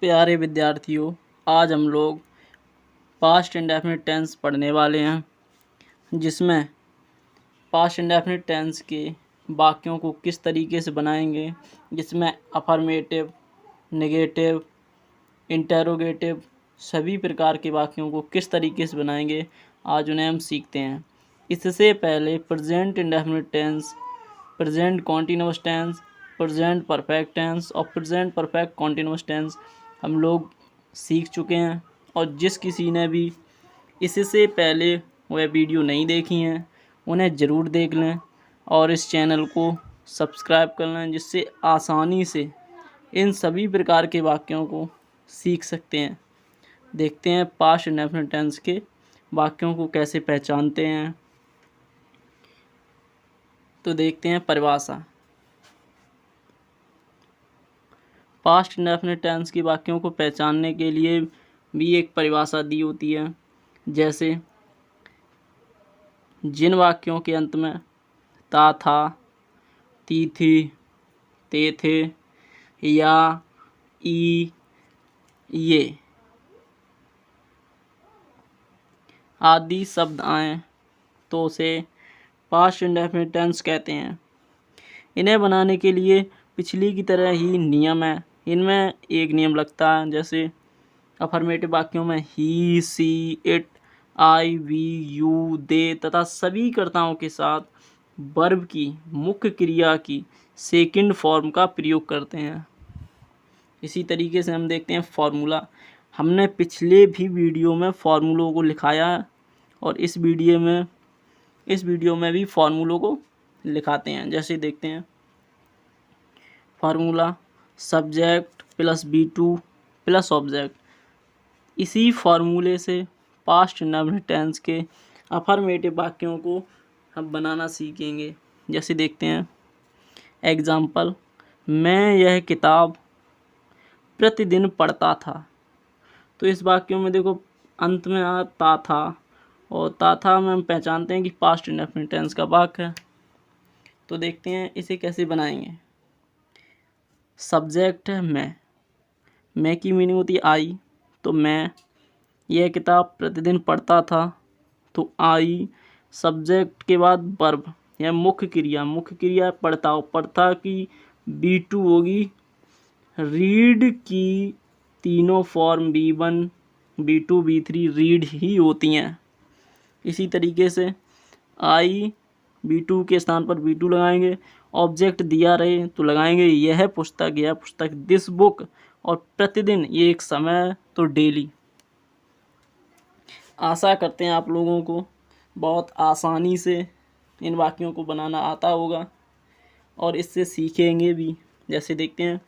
प्यारे विद्यार्थियों, आज हम लोग पास्ट इंडेफिनिट टेंस पढ़ने वाले हैं, जिसमें पास्ट इंडेफिनिट टेंस के वाक्यों को किस तरीके से बनाएंगे, जिसमें अफर्मेटिव, नेगेटिव, इंटेरोगेटिव सभी प्रकार के वाक्यों को किस तरीके से बनाएंगे, आज उन्हें हम सीखते हैं। इससे पहले present indefinite tense, present continuous tense, present perfect tense और प्रेजेंट परफेक्ट कॉन्टिन्यूअस टेंस हम लोग सीख चुके हैं। और जिस किसी ने भी इससे पहले वह वीडियो नहीं देखी हैं, उन्हें ज़रूर देख लें और इस चैनल को सब्सक्राइब कर लें, जिससे आसानी से इन सभी प्रकार के वाक्यों को सीख सकते हैं। देखते हैं पास्ट इंडेफिनिट टेंस के वाक्यों को कैसे पहचानते हैं। तो देखते हैं परिभाषा। पास्ट इंडेफिनिट टेंस के वाक्यों को पहचानने के लिए भी एक परिभाषा दी होती है, जैसे जिन वाक्यों के अंत में ता था, ती थी, ते थे या ई, ये आदि शब्द आएँ तो उसे पास्ट इंडेफिनिट टेंस कहते हैं। इन्हें बनाने के लिए पिछली की तरह ही नियम है। इनमें एक नियम लगता है, जैसे अफर्मेटिव वाक्यों में ही, she, it, I, we, you, they तथा सभी कर्ताओं के साथ वर्ब की मुख्य क्रिया की सेकंड फॉर्म का प्रयोग करते हैं। इसी तरीके से हम देखते हैं फॉर्मूला। हमने पिछले भी वीडियो में फॉर्मूलों को लिखाया है और इस वीडियो में भी फॉर्मूलों को लिखाते हैं। जैसे देखते हैं formula subject plus B2 plus object. इसी फार्मूले से पास्ट इंडेफिनिट टेंस के अफर्मेटिव वाक्यों को हम बनाना सीखेंगे। जैसे देखते हैं एग्जाम्पल, मैं यह किताब प्रतिदिन पढ़ता था। तो इस वाक्यों में देखो अंत में ता था, और ता था में हम पहचानते हैं कि पास्ट इंडेफिनिट टेंस का वाक्य है। तो देखते हैं इसे कैसे बनाएंगे। सब्जेक्ट है मैं की मीनिंग होती है आई, तो मैं यह किताब प्रतिदिन पढ़ता था, तो आई सब्जेक्ट के बाद वर्ब या मुख्य क्रिया पढ़ता की B2 होगी। रीड की तीनों form B1, B2, B3 read ही होती हैं। इसी तरीके से आई B2 के स्थान पर B2 लगाएंगे। ऑब्जेक्ट दिया रहे तो लगाएंगे यह पुस्तक, दिस बुक, और प्रतिदिन ये एक समय तो डेली। आशा करते हैं आप लोगों को बहुत आसानी से इन वाक्यों को बनाना आता होगा और इससे सीखेंगे भी। जैसे देखते हैं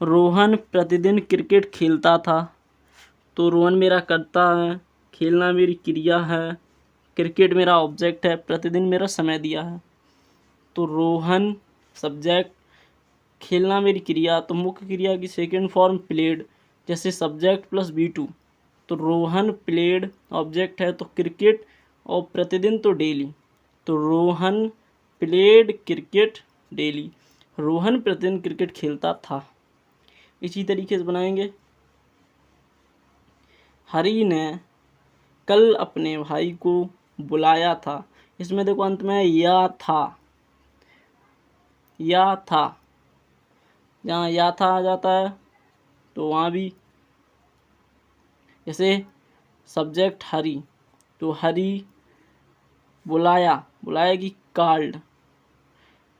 रोहन प्रतिदिन क्रिकेट खेलता था। तो रोहन मेरा कर्ता है, खेलना मेरी क्रिया है, क्रिकेट मेरा ऑब्जेक्ट है, प्रतिदिन मेरा समय दिया है। तो रोहन सब्जेक्ट, खेलना मेरी क्रिया, तो मुख्य क्रिया की सेकंड फॉर्म प्लेड, जैसे सब्जेक्ट प्लस B2। तो रोहन प्लेड ऑब्जेक्ट है तो क्रिकेट, और प्रतिदिन तो डेली। तो Rohan played cricket daily, Rohan प्रतिदिन क्रिकेट खेलता था। इसी तरीके से बनाएंगे हरी ने कल अपने भाई को बुलाया था। इसमें देखो अंत में या था, जहाँ या था आ जाता है तो वहाँ भी, जैसे सब्जेक्ट हरी, तो हरी बुलाया की कॉल्ड,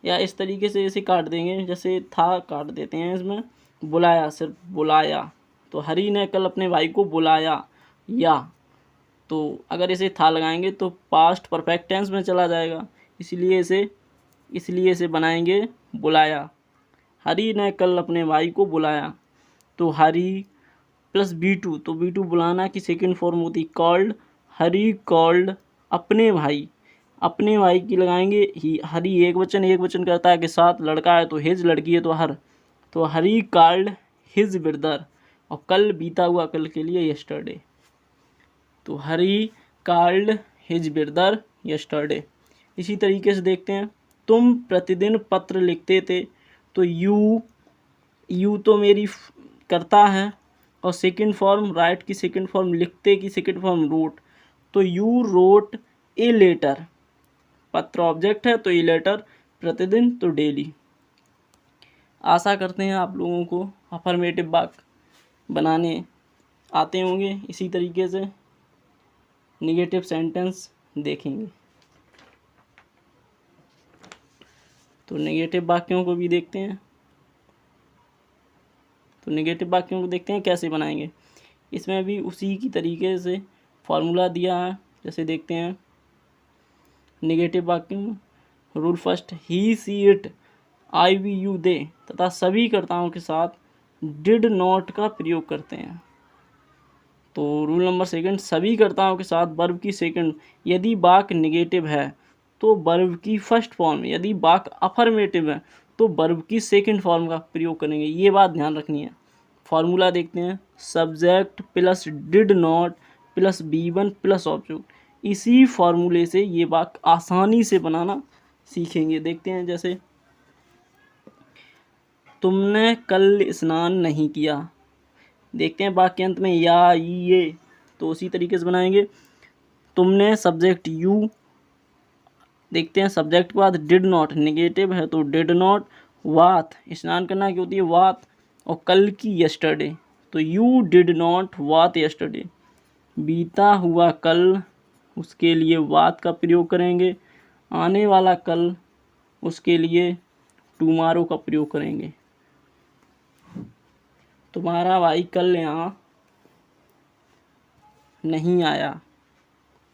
या इस तरीके से इसे काट देंगे, जैसे था काट देते हैं, इसमें बुलाया सिर्फ बुलाया। तो हरी ने कल अपने भाई को बुलाया, या तो अगर इसे था लगाएंगे तो पास्ट परफेक्ट टेंस में चला जाएगा, इसलिए इसे बनाएंगे बुलाया। हरी ने कल अपने भाई को बुलाया। तो हरी प्लस B2, तो B2 बुलाना की सेकंड फॉर्म होती कॉल्ड। हरी कॉल्ड अपने भाई की लगाएंगे ही। हरी एक वचन करता है के साथ, लड़का है तो हिज, लड़की है तो हर। तो हरी कॉल्ड हिज ब्रदर, और कल बीता हुआ कल के लिए यस्टरडे। तो हरी कॉल्ड हिज ब्रदर यस्टरडे। इसी तरीके से देखते हैं तुम प्रतिदिन पत्र लिखते थे। तो यू तो मेरी करता है और सेकंड फॉर्म राइट की सेकंड फॉर्म लिखते की सेकंड फॉर्म रोट, तो यू रोट ए लेटर, पत्र ऑब्जेक्ट है तो ए लेटर प्रतिदिन तो डेली। आशा करते हैं आप लोगों को अफर्मेटिव वाक्य बनाने आते होंगे। इसी तरीके से नेगेटिव सेंटेंस देखेंगे। तो नेगेटिव वाक्यों को भी देखते हैं। तो नेगेटिव वाक्यों को देखते हैं कैसे बनाएंगे। इसमें भी उसी की तरीके से फॉर्मूला दिया है। जैसे देखते हैं नेगेटिव वाक्यों, rule first, he she it I we you they तथा सभी कर्ताओं के साथ डिड नॉट का प्रयोग करते हैं। तो रूल नंबर सेकंड, सभी कर्ताओं के साथ वर्ब की सेकंड, यदि वाक्य नेगेटिव है तो वर्ब की फर्स्ट फॉर्म, यदि वाक्य अफर्मेटिव है तो वर्ब की सेकंड फॉर्म का प्रयोग करेंगे। ये बात ध्यान रखनी है। फॉर्मूला देखते हैं, subject plus did not plus B1 plus object. इसी फॉर्मूले से ये वाक्य आसानी से बनाना सीखेंगे। देखते हैं जैसे तुमने कल स्नान नहीं किया। देखते हैं वाक्य अंत में या ये, तो उसी तरीके से बनाएंगे। तुमने सब्जेक्ट यू, देखते हैं सब्जेक्ट के बाद डिड नॉट, नेगेटिव है तो डिड नॉट, वात स्नान करना की होती है वात, और कल की यस्टरडे, तो यू डिड नॉट वात यस्टरडे। बीता हुआ कल, उसके लिए वात का प्रयोग करेंगे। आने वाला कल, उसके लिए टुमारो का प्रयोग करेंगे। तुम्हारा भाई कल यहाँ नहीं आया,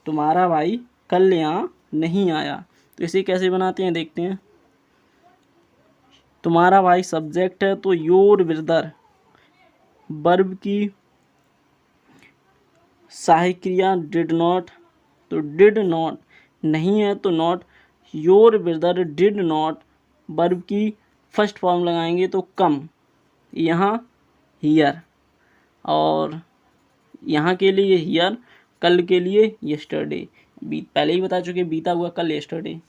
तुम्हारा भाई कल यहाँ नहीं आया। तो इसे कैसे बनाते हैं देखते हैं। तुम्हारा भाई सब्जेक्ट है तो योर ब्रदर, वर्ब की सहायक क्रिया डिड नॉट, तो डिड नॉट नहीं है तो not, your brother did not, verb की फर्स्ट फॉर्म लगाएंगे तो कम, यहाँ हियर, और यहाँ के लिए हियर, कल के लिए यस्टरडे। पहले ही बता चुके बीता हुआ कल यस्टरडे।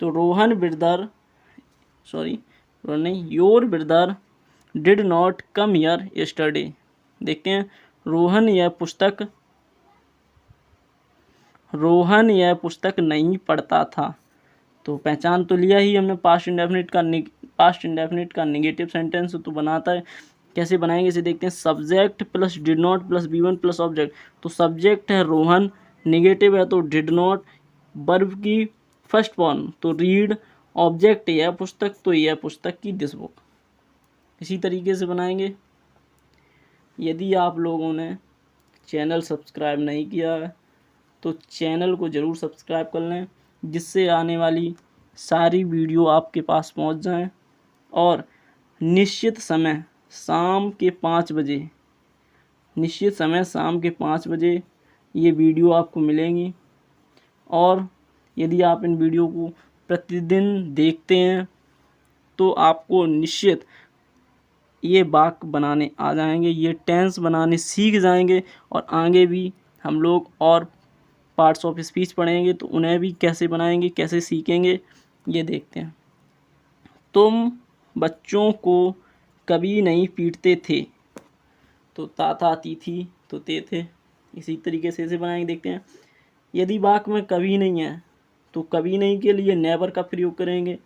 तो रोहन ब्रदर, सॉरी नहीं, your brother did not come here yesterday. देखते हैं रोहन यह पुस्तक नहीं पढ़ता था। तो पहचान तो लिया ही हमने पास्ट इंडेफिनिट का नेगेटिव सेंटेंस तो बनाता है। कैसे बनाएंगे इसे देखते हैं। Subject plus did not plus B1 plus object, तो सब्जेक्ट है रोहन, नेगेटिव है तो डिड नॉट, वर्ब की फर्स्ट फॉर्म तो रीड, ऑब्जेक्ट यह पुस्तक तो यह पुस्तक की दिस बुक। इसी तरीके से बनाएंगे। यदि आप लोगों ने चैनल सब्सक्राइब नहीं किया है तो चैनल को ज़रूर सब्सक्राइब कर लें, जिससे आने वाली सारी वीडियो आपके पास पहुंच जाएं। और निश्चित समय शाम के 5 बजे ये वीडियो आपको मिलेंगी। और यदि आप इन वीडियो को प्रतिदिन देखते हैं तो आपको निश्चित ये वाक्य बनाने आ जाएंगे, ये टेंस बनाने सीख जाएंगे। और आगे भी हम लोग और पार्ट्स ऑफ स्पीच पढ़ेंगे तो उन्हें भी कैसे बनाएंगे, कैसे सीखेंगे, ये देखते हैं। तुम बच्चों को कभी नहीं पीटते थे, तो ताता तीथी तो ते थे। इसी तरीके से बनाएंगे, देखते हैं। यदि वाक्य में कभी नहीं है तो कभी नहीं के लिए नेवर का प्रयोग करेंगे।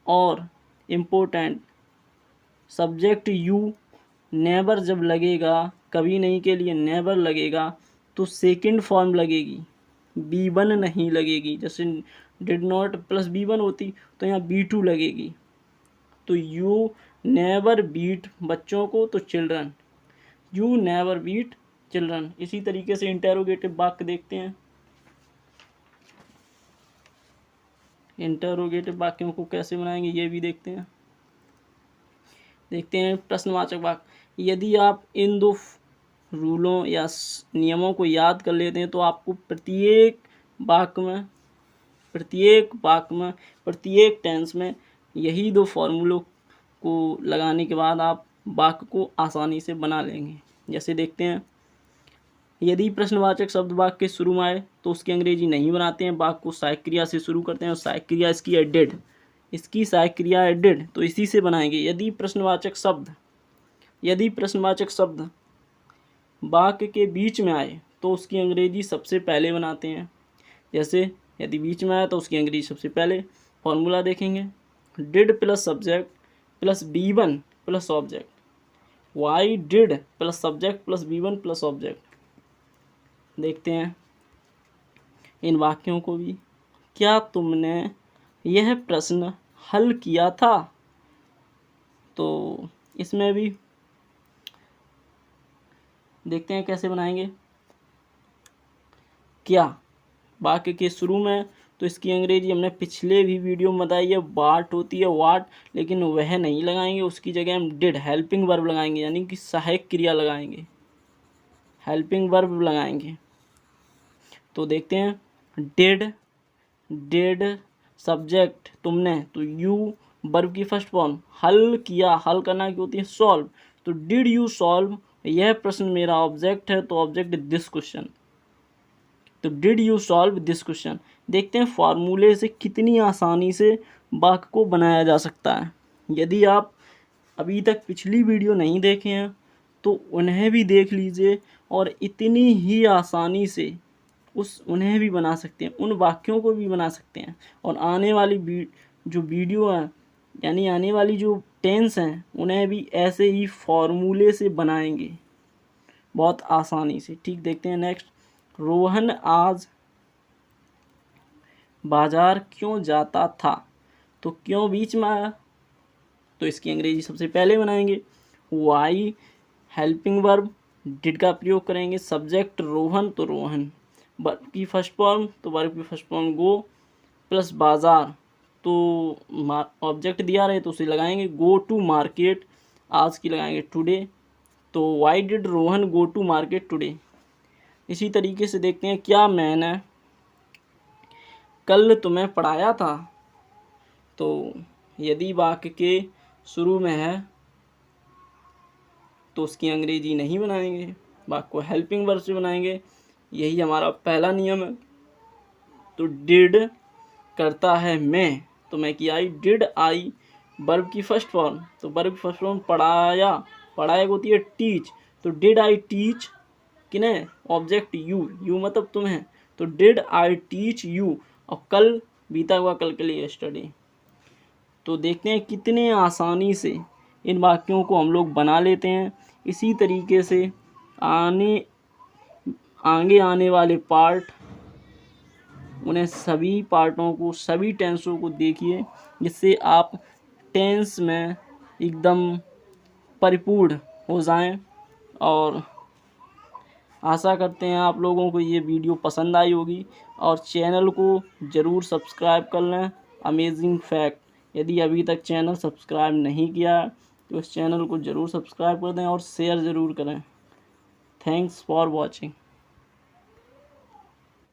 और इम्पोर्टेंट, सब्जेक्ट यू नेवर जब लगेगा, कभी नहीं के लिए नेवर लगेगा तो सेकंड फॉर्म लगेगी, B1 नहीं लगेगी। जैसे डिड नॉट प्लस B1 होती तो यहाँ B2 लगेगी। तो यू नेवर बीट बच्चों को तो children, you never beat children. इसी तरीके से इंटेरोगेटिव वाक्य देखते हैं। इंटेरोगेटिव वाक्यों को कैसे बनाएंगे ये भी देखते हैं। प्रश्नवाचक वाक्य, यदि आप इन 2 रूलों या नियमों को याद कर लेते हैं तो आपको प्रत्येक वाक्य में प्रत्येक टेंस में यही 2 फॉर्मूलों को लगाने के बाद आप वाक्य को आसानी से बना लेंगे। जैसे देखते हैं, यदि प्रश्नवाचक शब्द वाक्य के शुरू में आए तो उसकी अंग्रेजी नहीं बनाते हैं, वाक्य को सहायक क्रिया से शुरू करते हैं और सहायक क्रिया इसकी है डिड, इसकी सहायक क्रिया है डिड, तो इसी से बनाएंगे। यदि प्रश्नवाचक शब्द यदि प्रश्नवाचक शब्द वाक्य के बीच में आए तो उसकी अंग्रेजी सबसे पहले बनाते हैं। जैसे यदि बीच में आया तो उसकी अंग्रेजी सबसे पहले फॉर्मूला देखेंगे, did plus subject plus B1 plus object, why did plus subject plus B1 plus object. देखते हैं इन वाक्यों को भी। क्या तुमने यह प्रश्न हल किया था? तो इसमें भी देखते हैं कैसे बनाएंगे। क्या वाक्य के शुरू में, तो इसकी अंग्रेजी हमने पिछले भी वीडियो में बताई है, वाट होती है, वाट, लेकिन वह नहीं लगाएंगे, उसकी जगह हम डिड हेल्पिंग वर्ब लगाएंगे, यानी कि सहायक क्रिया लगाएंगे, हेल्पिंग वर्ब लगाएंगे। तो देखते हैं, डिड सब्जेक्ट तुमने, तो यू वर्ब की फर्स्ट फॉर्म, हल किया, हल करना की होती है सॉल्व, तो डिड यू सॉल्व, यह प्रश्न मेरा ऑब्जेक्ट है, तो ऑब्जेक्ट दिस क्वेश्चन, तो did you solve this question. देखते हैं फार्मूले से कितनी आसानी से वाक्य को बनाया जा सकता है। यदि आप अभी तक पिछली वीडियो नहीं देखे हैं तो उन्हें भी देख लीजिए, और इतनी ही आसानी से उन्हें भी बना सकते हैं, उन वाक्यों को भी बना सकते हैं। और आने वाली जो वीडियो है, यानी आने वाली जो टेंस हैं, उन्हें भी ऐसे ही फॉर्मूले से बनाएंगे बहुत आसानी से। ठीक, देखते हैं नेक्स्ट। रोहन आज बाजार क्यों जाता था? तो क्यों बीच में आया, तो इसकी अंग्रेजी सबसे पहले बनाएंगे, वाई हेल्पिंग वर्ब, डिड का प्रयोग करेंगे, सब्जेक्ट रोहन, तो रोहन, वर्ब की फर्स्ट फॉर्म, तो वर्ब की फर्स्ट फॉर्म गो, प्लस बाजार, तो ऑब्जेक्ट दिया रहे तो उसे लगाएंगे, गो टू मार्केट, आज की लगाएंगे टुडे, तो why did Rohan go to market today. इसी तरीके से देखते हैं, क्या मैंने कल तुम्हें पढ़ाया था? तो यदि वाक्य के शुरू में है तो उसकी अंग्रेजी नहीं बनाएंगे, वाक्य को हेल्पिंग वर्ब से बनाएंगे, यही हमारा पहला नियम है। तो डिड करता है मैं, तो मैं की आई, डिड आई वर्ब की फर्स्ट फॉर्म, तो वर्ब की फर्स्ट फॉर्म पढ़ाया, पढ़ाया होती है टीच, तो डिड आई टीच किन्हें, ऑब्जेक्ट यू मतलब तुम्हें, तो डिड आई टीच यू, और कल बीता हुआ कल के लिए स्टडी। तो देखते हैं कितने आसानी से इन वाक्यों को हम लोग बना लेते हैं। इसी तरीके से आगे आने वाले पार्ट, उन्हें सभी पार्टों को, सभी टेंसों को देखिए, जिससे आप टेंस में एकदम परिपूर्ण हो जाएं। और आशा करते हैं आप लोगों को ये वीडियो पसंद आई होगी, और चैनल को ज़रूर सब्सक्राइब कर लें। अमेजिंग फैक्ट, यदि अभी तक चैनल सब्सक्राइब नहीं किया है तो इस चैनल को ज़रूर सब्सक्राइब कर दें और शेयर ज़रूर करें। Thanks for watching.